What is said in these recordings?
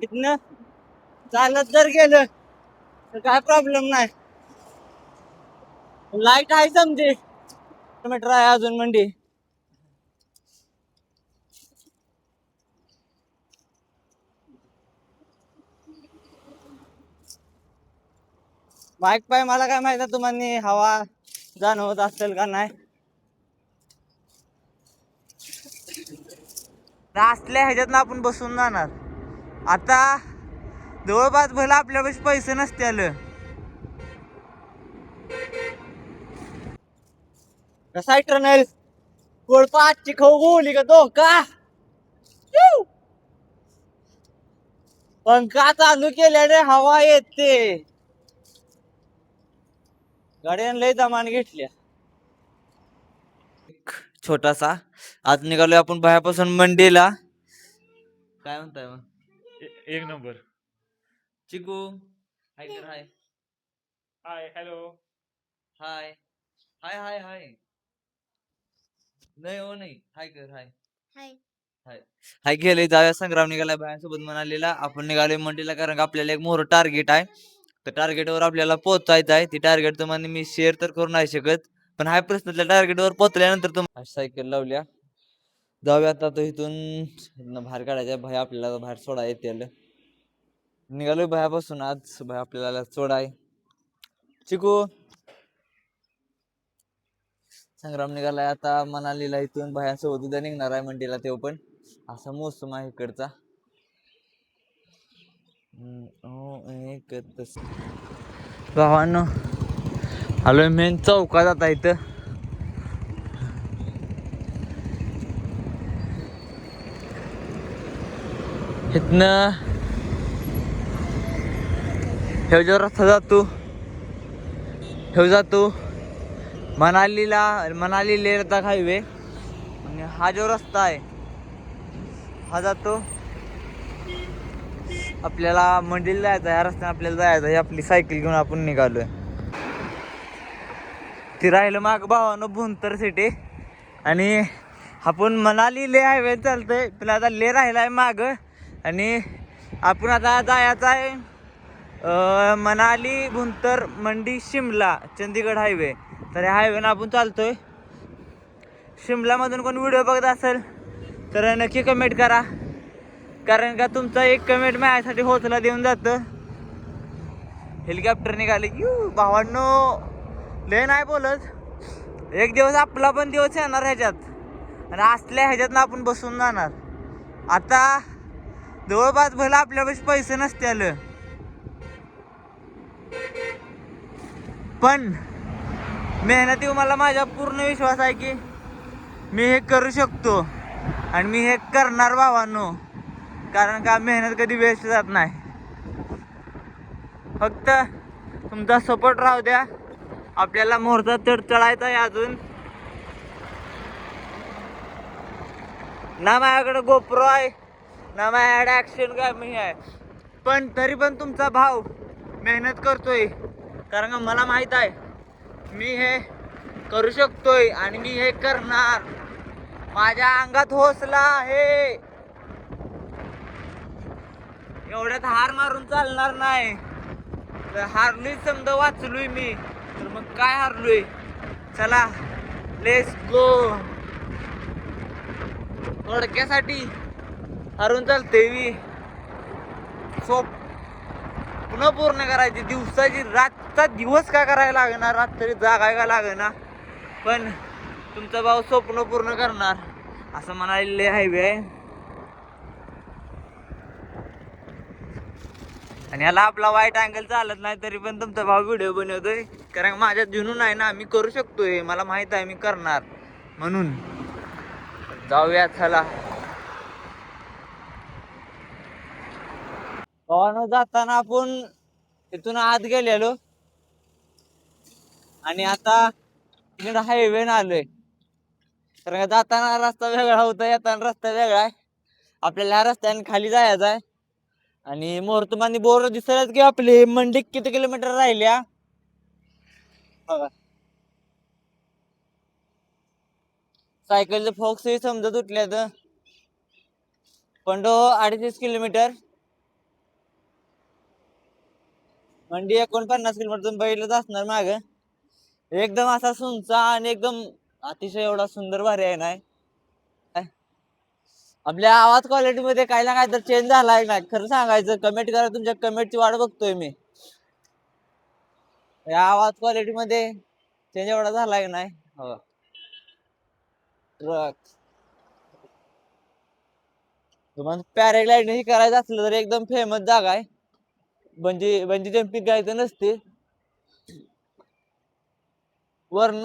इथनं चालत जर गेलं तर काय प्रॉब्लेम नाही. लाईट आहे समजे किलोमीटर आहे अजून मंडी. बाईक पाय मला काय माहिती तुम्हाला हवा जाणवत असेल का नाही. असल्या ह्याच्यातनं आपण बसून जाणार. आता जवळपास भला आपल्यापाशी पैसे नसते आलं. कसा टर्नल कोळपा आजची खाऊ बोली का तो का पंखा चालू केल्याने हवा येते. गाड्यान लय दमान घेतल्या. छोटासा आज निघालोय आपण बाहेरपासून मंडीला. काय म्हणताय मग? एक नंबर. चिकू हाय कर हाय. Hi hello. हाय हाय हाय हाय. नाही हो नाही हाय कर हाय. हाय हाय हाय गेले. जाऊया संग्राम निघाला बायांसोबत म्हणालेला. आपण निघालोय मंडीला कारण आपल्याला एक मोठं टार्गेट आहे. तर टार्गेटवर आपल्याला पोहोचायचं आहे. ती टार्गेट तुम्हाला मी शेअर तर करू नाही शकत, पण हाय प्रश्न त्या टार्गेटवर पोहोचल्यानंतर तुम्हाला सायकल लावल्या. जाऊया आता तो इथून बाहेर काढायच्या भय आपल्याला बाहेर सोडा येते. निघालोय भयापासून आज भय आपल्याला सोडाय. चिकू संग्राम निघालाय आता मनालीला. इथून भयांसोबत उद्या निघणार आहे मंडीला. तो पण असा मोसम आहे इकडचा. भावांनो आलोय मेन चौकात आता. इथं इथनं हे जो रस्ता जातो हे जातो मनाली लेह लडाख हायवे. आणि हा जो रस्ता आहे हा जातो आपल्याला मंडीला जायचं. ह्या रस्त्याने आपल्याला जायचं. ही आपली सायकल घेऊन आपण निघालोय. ती राहिलं माग भावानं भुंतर सिटी. आणि आपण मनाली ले हायवे चालतंय पण आता ले राहिलाय माग. आणि आपण आता जायचं आहे मनाली भुंतर मंडी शिमला चंदीगड हायवे. तर या हायवेनं आपण चालतोय. शिमलामधून कोण व्हिडिओ बघत असेल तर नक्की कमेंट करा, कारण का तुमचा एक कमेंट माझ्यासाठी हौसला देऊन जातं. हेलिकॉप्टर निघाले भावांनो. लय नाही बोलत. एक दिवस आपला पण दिवस येणार ह्याच्यात आणि असल्या ह्याच्यातनं आपण बसून जाणार. आता जवळपास भला आपल्यापाशी पैसे नसते आलं, पण मेहनती मला माझ्या पूर्ण विश्वास आहे की मी हे करू शकतो आणि मी हे करणार भावांनो. कारण का मेहनत कधी वेस्ट जात नाही. फक्त तुमचा सपोर्ट राहू द्या. आपल्याला मोर्चा चढायचा आहे अजून. ना माझ्याकडे गोप्रो आहे ना माझ्याकडे ॲक्शन कॅमेरा आहे, पण तरी पण तुमचा भाव मेहनत करतोय. कारण का मला माहित आहे मी हे करू शकतोय आणि मी हे करणार. माझ्या अंगात हौसला आहे. एवढ्यात हार मारून चालणार नाही. हारलोय समजा वाचलोय मी तर मग काय हारलोय. चला लेट्स गो. थोडक्यासाठी हरून चालते मी. सोप पुन्हा पूर्ण करायची. दिवसाची रातचा दिवस काय करायला लागणार, रात्री जागायला लागणार, पण तुमचा भाऊ स्वप्न पूर्ण करणार असं म्हणाले हायवे आहे. आणि याला आपला वाईट अँगल चालत नाही तरी पण तुमचा भाऊ व्हिडिओ बनवतोय. कारण माझ्यात जुनून आहे ना, मी करू शकतोय. मला माहित आहे मी करणार. म्हणून जाऊया चला. जाताना आपण इथून आत गेलेलो आणि आता इकडे हायवे ना आलोय. तर जाताना रस्ता वेगळा होता, येताना रस्ता वेगळा आहे. आपल्याला ह्या रस्त्याने खाली जायचं आहे. आणि मुहूर्तमानी बोर दिसायलाच की आपली मंडी किती किलोमीटर राहिल्या बघा. सायकलचे फोक्स समजत उठल्यात. पंडो 38 किलोमीटर मंडी 49 किलोमीटर बैलच असणार माग. एकदम असा सुनसान एकदम अतिशय एवढा सुंदर भारी आहे नाही. आपल्या आवाज क्वालिटी मध्ये काही ना काय तर चेंज झालाय ना, खरं सांगायचं. कमेंट करा, तुमच्या कमेंटची वाट बघतोय मी. या आवाज क्वालिटी मध्ये चेंज एवढा झालाय नाही. हो ट्रक तुम्हाला पॅराग्लायडिंग करायचं असलं तर एकदम फेमस जागा आहे. बंजी बंजी जम्पिंग करायचं नसते, वरन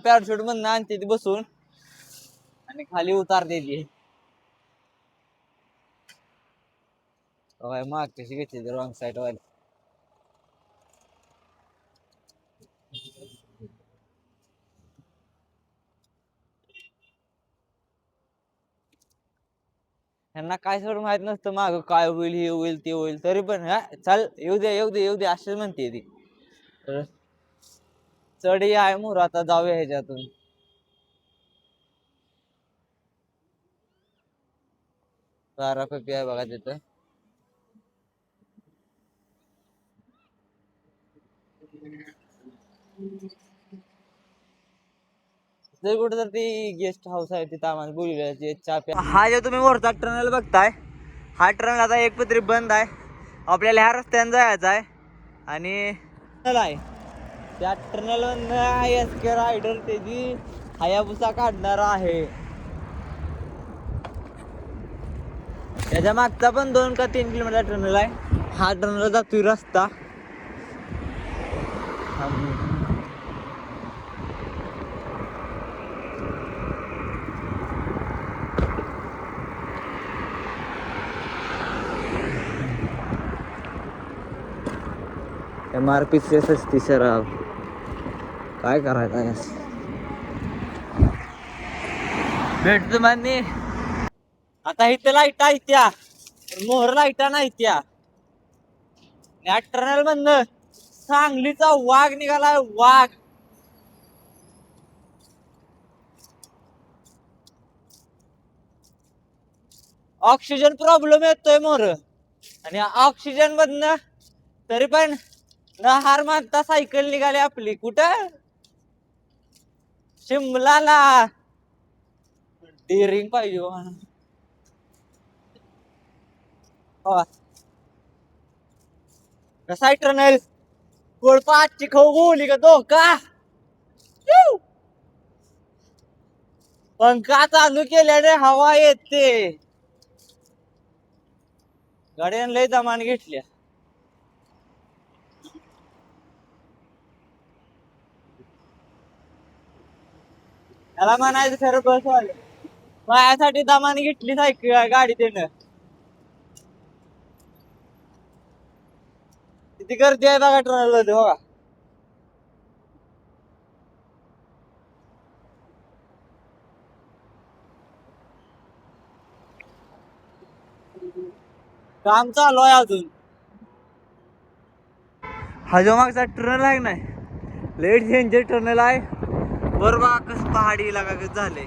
पॅराशूट मधनं आणते ती बसून आणि खाली उतारते. माग कशी घेतली रॉंग साईड वाली. यांना काय सगळं माहित नसतं माग काय होईल, हे होईल ते होईल, तरी पण हा चाल येऊ दे येऊ दे येऊ दे असेच म्हणते ती. चढी आहे मोर, आता जाऊया ह्याच्यातून. बारा पप्पी आहे बघा तिथं. कुठे तर ती गेस्ट हाऊस आहे तिथं आम्हाला बोलवले चहा प्या. हा जो तुम्ही वरचा टर्नल बघताय, हा टर्नल आता एक पत्री बंद आहे. आपल्याला ह्या रस्त्याने जायचं आहे आणि आहे त्या टर्नल मधनं रायडर त्याची हायाबुसा काढणार आहे. त्याच्या मागचा पण 2 का 3 किलोमीटर टर्नल आहे. हा टर्नल जातोय रस्ता. MRP 66 शराब काय करायचं आहे. भेटतो मान्य. आता इथं लाईट आहे त्या मोहर लाईटा नाही त्या. या टर्नल मधनं सांगलीचा वाघ निघालाय, वाघ. ऑक्सिजन प्रॉब्लेम येतोय मोर आणि ऑक्सिजन मधनं तरी पण न हार मानता सायकल निघाली आपली. कुठं? शिमलाला. डेअरिंग पाहिजे कसा टर्नल कोळपा आजची खाऊ बोली का तो का पंखा चालू केल्याने हवा येते. गाड्यान लय दमान घेतल्या. त्याला म्हणायचं खरं बस वाले माझ्यासाठी दमाने घेतली सायकल गाडी त्यानं. किती गर्दी आहे बघा टर्नल मध्ये बघा. काम चालू आहे अजून. हा जो मागचा टर्नल आहे नाही, लेट डेंजर टर्नल आहे. बरोबर कस पहाडी इलाका कस झाले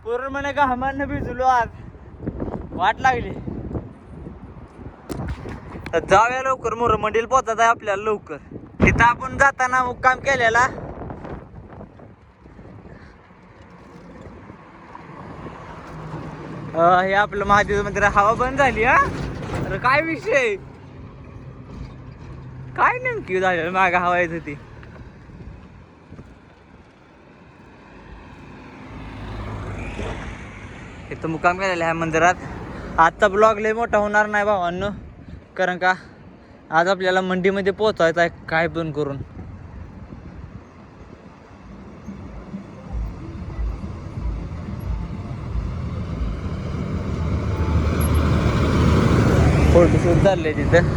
पूर्ण म्हणे घामानं भिजलो आज, वाट लागली. जाऊया लवकर, मोर मंडीला पोहोचत आहे आपल्याला लवकर. तिथं आपण जाताना मुक्काम केलेला. हे आपलं महादेव मंदिर हवा बंद झाली. हा अरे काय विषय, काय नेमकी झालं माग हवा येत होती. इथं मुक्काम केलेला ह्या मंदिरात. आजचा ब्लॉग लय मोठा होणार नाही भावांनो, कारण का आज आपल्याला मंडीमध्ये पोहोचायचं आहे काय पण करून. फोटोशूट चाललंय तिथं.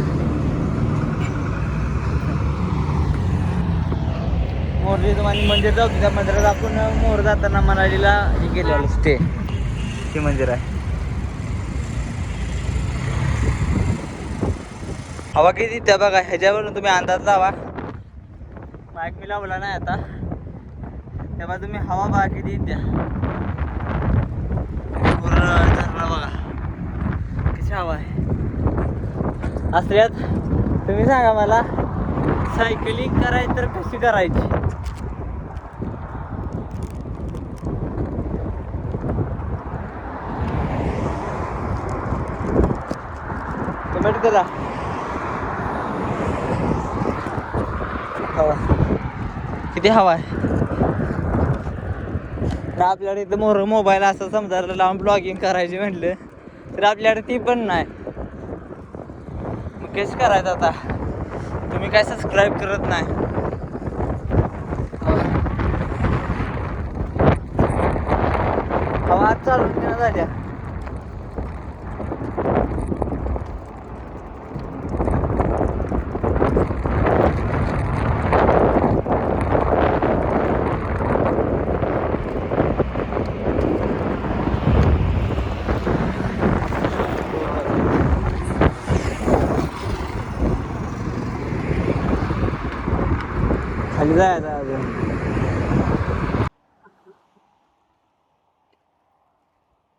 मोरली तुम्हाला मंदिर जाऊ, त्या मंदिरात आपण मोर जाताना मनालीला हे केलेलं स्टे, हे मंदिर आहे. हवा किती त्या बघा, ह्याच्यावरून तुम्ही अंदाज लावा. माईक मी लावला नाही आता, तेव्हा तुम्ही हवा बघा किती त्या पूर्ण धरणं बघा कशी हवा आहे. असल्यात तुम्ही सांगा मला, सायकलिंग करायची तर कशी करायची? कमेंट करा. हवा किती हवा आहे. तर आपल्याकडे इथं मोबाईल असं समजा लावून ब्लॉगिंग करायची म्हटलं तर आपल्याकडे ती पण नाही. मग कसं करायचं आता? तुम्ही काय सबस्क्राईब करत नाही. हवा आज चालू झाल्या. खाली जायचं अजून.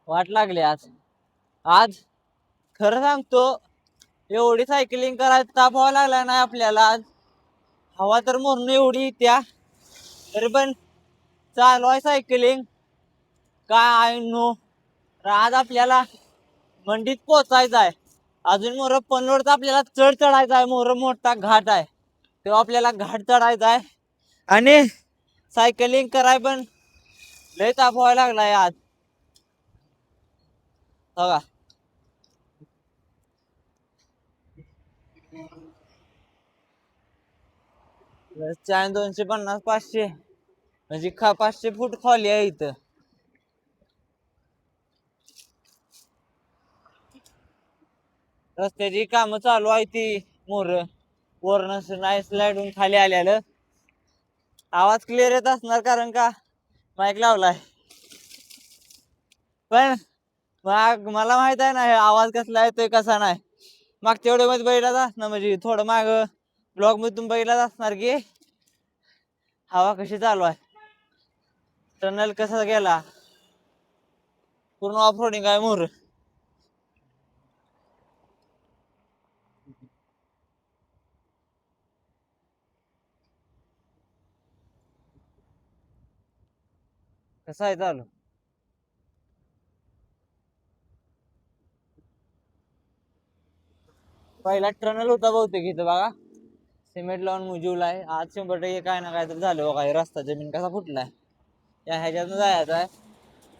वाट लागली आज. आज खरं सांगतो, एवढी सायकलिंग करायचं ताप व्हायला लागला नाही आपल्याला आज. हवा तर मोरण एवढी त्या तरी पण चालू आहे सायकलिंग. काय नो, आज आपल्याला मंडीत पोचायचं आहे. अजून मोर पनवेलचा आपल्याला चढायचा आहे. मोर मोठा घाट आहे, तेव्हा आपल्याला घाट चढायचा आहे. आणि सायकलिंग कराय पण लय ताप व्हायला लागलाय आज. बघा चार 250 500 म्हणजे 500 फूट खाली आहे इथं. रस्त्याची कामं चालू आहे ती. मोर वरण नाही स्लाइडून खाली आलेलं. आवाज क्लिअर येत असणार कारण का माईक लावलाय. पण मला माहित आहे ना हे आवाज कसला येतोय कसा नाही. मागच्या व्हिडिओ मध्ये बघितलाच असणार, म्हणजे थोडं माग ब्लॉग मध्ये तुम्ही बघितलाच असणार की हवा कशी चालू आहे. टनल कसा गेला, पूर्ण ऑफ रोडिंग आहे मोर. कसा आहे चालू. पहिला टनल होता बहुतेक इथं बघा, सिमेंट लावून मुजीवला आहे. आज 100% काय ना काय तर झालं बघा. रस्ता जमीन कसा फुटलाय, या ह्याच्यातनं जायचं आहे.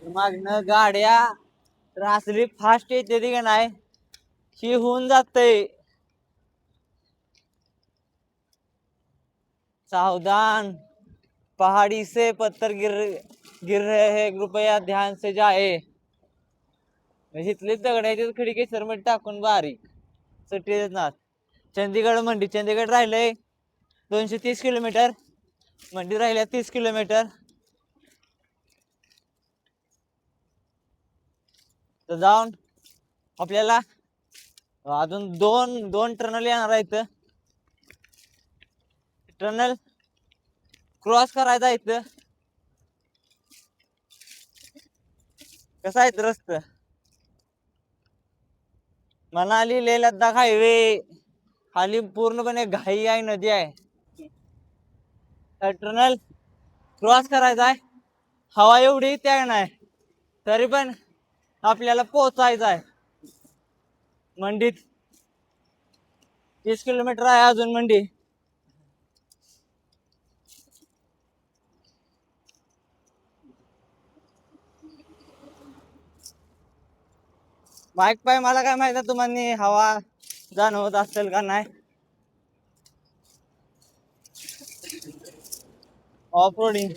मागणं गाड्या तर असली फास्ट येते का नाही ही होऊन जातय. सावधान, पहाड़ी से पत्थर गिर रहे हैं, कृपया ध्यान से जाए. इथलीच दगडाची खिडकी सरमट टाकून बारीक सुट्टी देतात. चंदीगड मंडी, चंदीगड राहिलंय 230 किलोमीटर, मंडी राहिल्या 30 किलोमीटर. तर जाऊन आपल्याला अजून दोन टनल येणार आहेत. टनल क्रॉस करायचा इथं. कसा आहे रस्ता, मनाली लेह लद्दाख हायवे खाली पूर्णपणे घाई आहे, नदी आहे. टनल क्रॉस करायचा आहे. हवा एवढी त्या नाही तरी पण आपल्याला पोहोचायचं आहे मंडीत. 30 किलोमीटर आहे अजून मंडी. बाईक पाय मला काय माहिती तुम्हाला हवा जाणवत असेल का नाही. ऑफ रोडिंग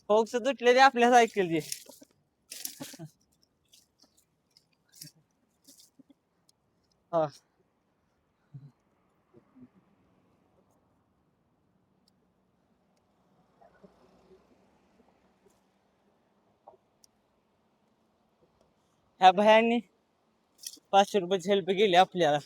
फोक्स तुटले ते आपल्या सायकलची. हा ह्या भयांनी 500 रुपयाची हेल्प केली आपल्याला.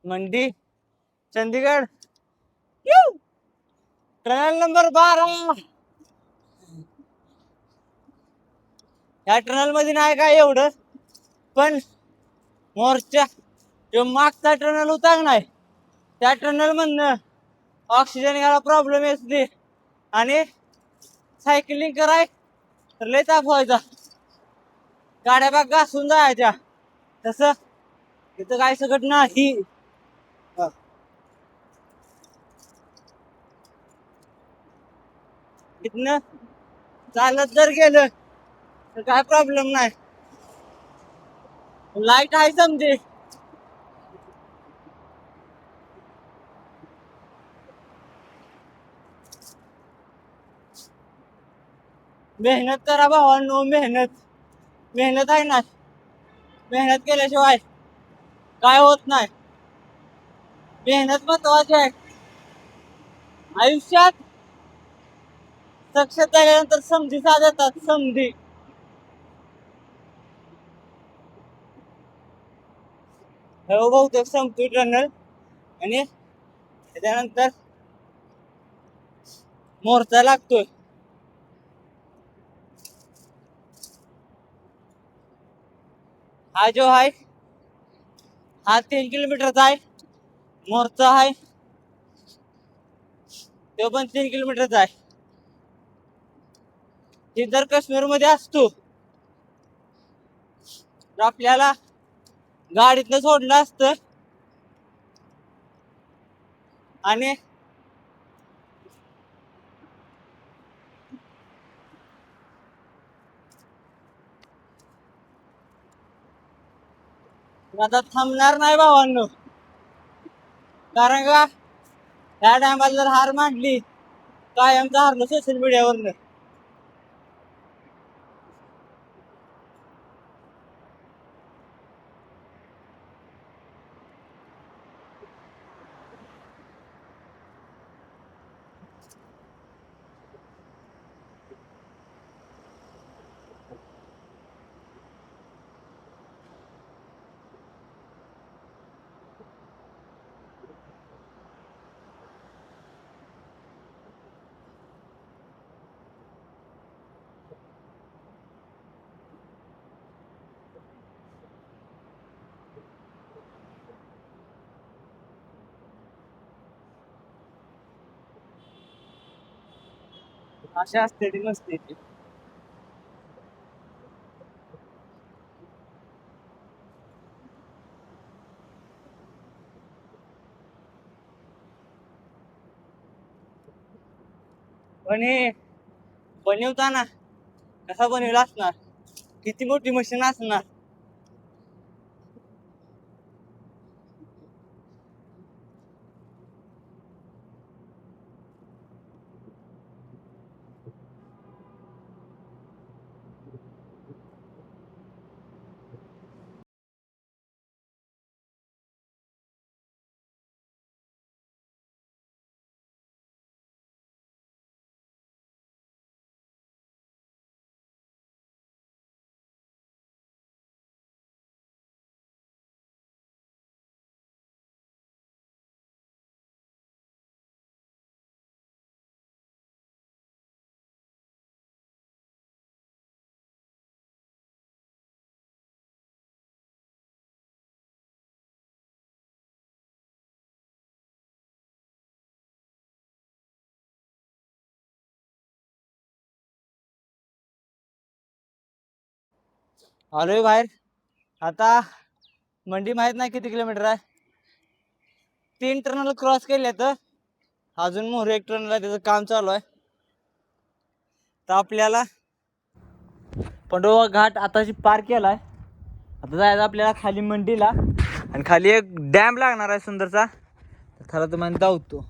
मंडी चंदीगड टनल नंबर 12. या टनल मध्ये नाही काय एवढं, पण मोर्चा जो मागचा टनल होता का नाही, त्या टनल मधनं ऑक्सिजन घ्यायला प्रॉब्लेम येते आणि सायकलिंग कराय तर लय ताप व्हायचा. गाड्या बाग घासून जायच्या. तसं इथं काय सगळं नाही. इथनं चालत जर गेलं तर काय प्रॉब्लेम नाही. लाईट आहे समजे. मेहनत करा भावांनो, मेहनत आहे ना. मेहनत केल्याशिवाय काय होत नाही. मेहनत महत्वाची आहे आयुष्यात. सक्सेस झाल्यानंतर समधी साधतात. समधी बहुतेक संपतोय टनल आणि त्याच्यानंतर मोर्चा लागतोय. हा जो आहे हा 3 किलोमीटरचा आहे. मोर्चा आहे तो पण 3 किलोमीटरचा आहे. हे जर काश्मीर मध्ये असतो तर आपल्याला गाडीतनं सोडलं असतं आणि आता थांबणार नाही भावांनो. कारण का त्या टायमाला जर हार मांडली कायमचं हारलो सोशल मीडियावरनं. अशा असते ती नसते ती. पण हे बनवताना कसा बनवला असणार, किती मोठी मशीन असणार. आलोय बाहेर. आता मंडी माहित नाही किती किलोमीटर आहे. 3 टर्नल क्रॉस केले तर अजून मोर 1 टर्नल आहे, त्याचं काम चालू आहे. तर आपल्याला पंढोबा घाट आताशी पार केलाय. आता जायचं आपल्याला खाली मंडीला आणि खाली एक डॅम लागणार आहे सुंदरचा. खरं तर म्हणजे धावतो.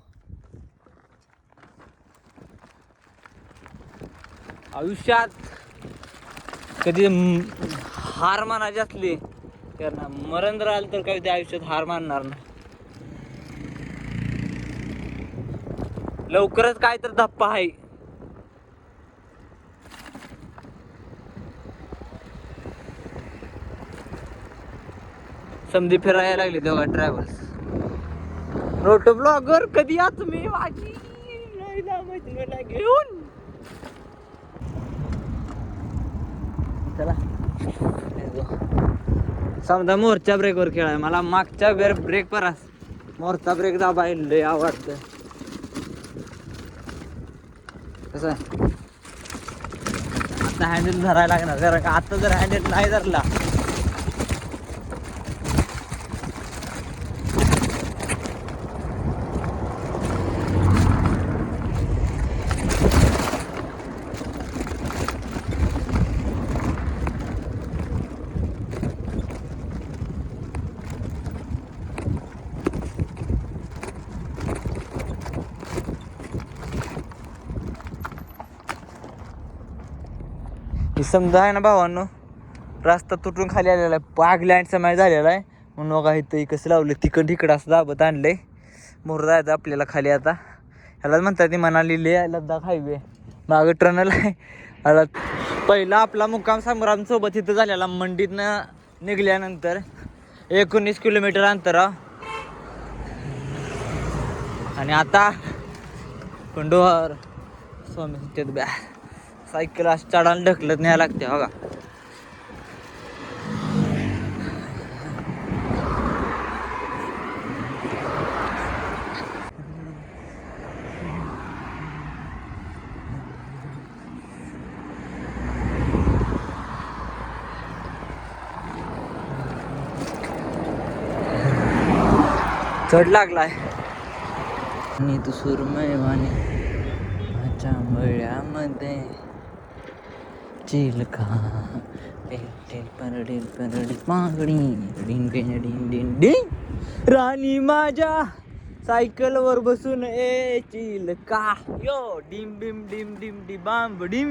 आयुष्यात कधी हार मानायची असली तर ना मरण राहिलं तर कधी आयुष्यात हार मानणार नाही. लवकरच काय तर धप्पा आहे. समधी फिरायला लागली तेव्हा ट्रॅव्हल्स. रोटो ब्लॉगर कधी या तुम्ही माझी लैला मजनूला घेऊन. चला समजा मोरच्या ब्रेकवर खेळाय मला मागच्या ब्रेक परास मोरचा ब्रेक दाबायला लय आवडतं. कसं आहे आता हँडल धरायला लागणार कारण का आता जर हँडल नाही धरला ही समजा आहे ना भावांनो रस्ता तुटून खाली आलेला आहे. पाग लँड समाय झालेला आहे म्हणून बघा इथं कसं लावलं तिकड तिकडं असं दाबत आणलंय. मोर जायचं आपल्याला खाली आता. ह्यालाच म्हणतात ती मनाली लेह लद्दाख हायवे. मागं टर्नल आहे. आता पहिला आपला मुक्काम संग्रामसोबत इथं झालेला मंडीतनं निघल्यानंतर 19 किलोमीटर अंतरा आणि आता कंडोहर स्वामी ब्या सायकल असं चढायला ढकलत न्यायला लागते बघा. चढ लागलाय आणि तू सुरमय वाणी माझ्या मळ्यामध्ये चिलका परडी मागणी डिन डिन डिन डिन राणी माझ्या सायकलवर बसून ए चिलका यो डिम डिम डिम डिम डिम बाम डिम.